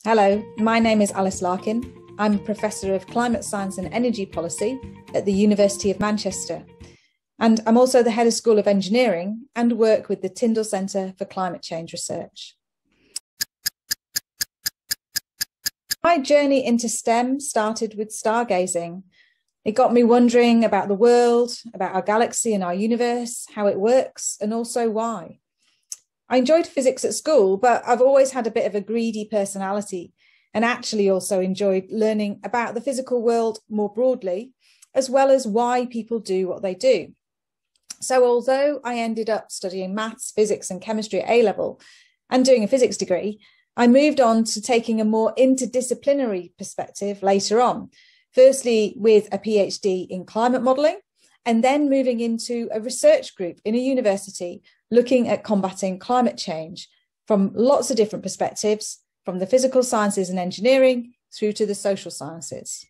Hello, my name is Alice Larkin. I'm Professor of Climate Science and Energy Policy at the University of Manchester. And I'm also the Head of School of Engineering and work with the Tyndall Centre for Climate Change Research. My journey into STEM started with stargazing. It got me wondering about the world, about our galaxy and our universe, how it works, and also why. I enjoyed physics at school, but I've always had a bit of a greedy personality and actually also enjoyed learning about the physical world more broadly, as well as why people do what they do. So although I ended up studying maths, physics and chemistry at A-level and doing a physics degree, I moved on to taking a more interdisciplinary perspective later on, firstly with a PhD in climate modelling, and then moving into a research group in a university looking at combating climate change from lots of different perspectives, from the physical sciences and engineering through to the social sciences.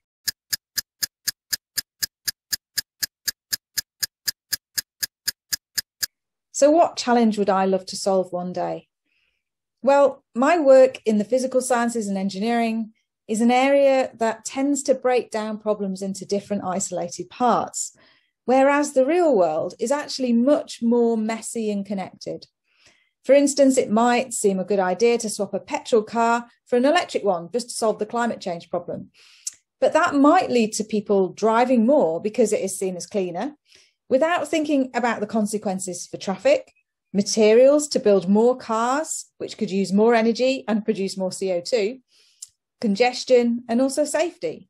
So what challenge would I love to solve one day? Well, my work in the physical sciences and engineering is an area that tends to break down problems into different isolated parts, whereas the real world is actually much more messy and connected. For instance, it might seem a good idea to swap a petrol car for an electric one just to solve the climate change problem. But that might lead to people driving more because it is seen as cleaner, without thinking about the consequences for traffic, materials to build more cars, which could use more energy and produce more CO2, congestion, and also safety.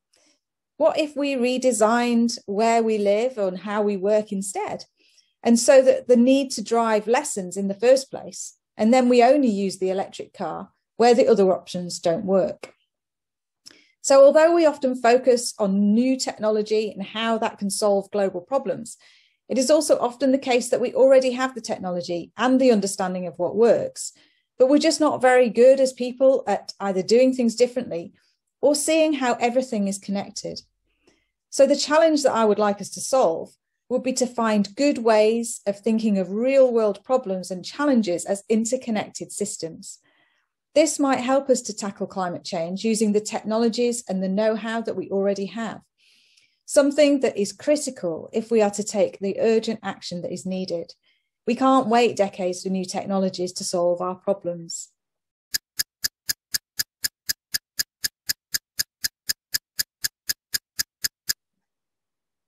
What if we redesigned where we live and how we work instead? And so that the need to drive lessens in the first place, and then we only use the electric car where the other options don't work. So although we often focus on new technology and how that can solve global problems, it is also often the case that we already have the technology and the understanding of what works, but we're just not very good as people at either doing things differently or seeing how everything is connected. So the challenge that I would like us to solve would be to find good ways of thinking of real world problems and challenges as interconnected systems. This might help us to tackle climate change using the technologies and the know-how that we already have, something that is critical if we are to take the urgent action that is needed. We can't wait decades for new technologies to solve our problems.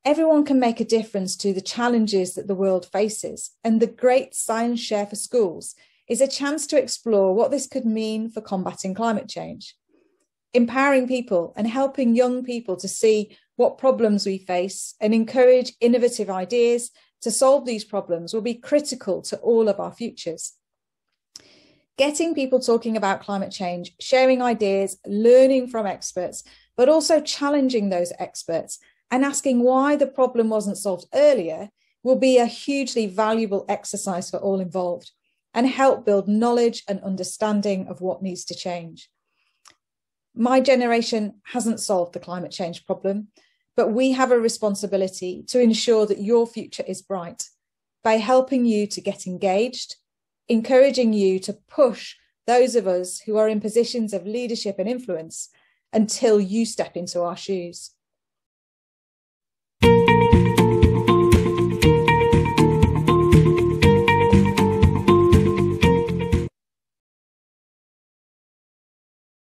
Everyone can make a difference to the challenges that the world faces, and the Great Science Share for Schools is a chance to explore what this could mean for combating climate change. Empowering people and helping young people to see what problems we face and encourage innovative ideas to solve these problems will be critical to all of our futures. Getting people talking about climate change, sharing ideas, learning from experts, but also challenging those experts and asking why the problem wasn't solved earlier will be a hugely valuable exercise for all involved and help build knowledge and understanding of what needs to change. My generation hasn't solved the climate change problem, but we have a responsibility to ensure that your future is bright by helping you to get engaged, encouraging you to push those of us who are in positions of leadership and influence until you step into our shoes.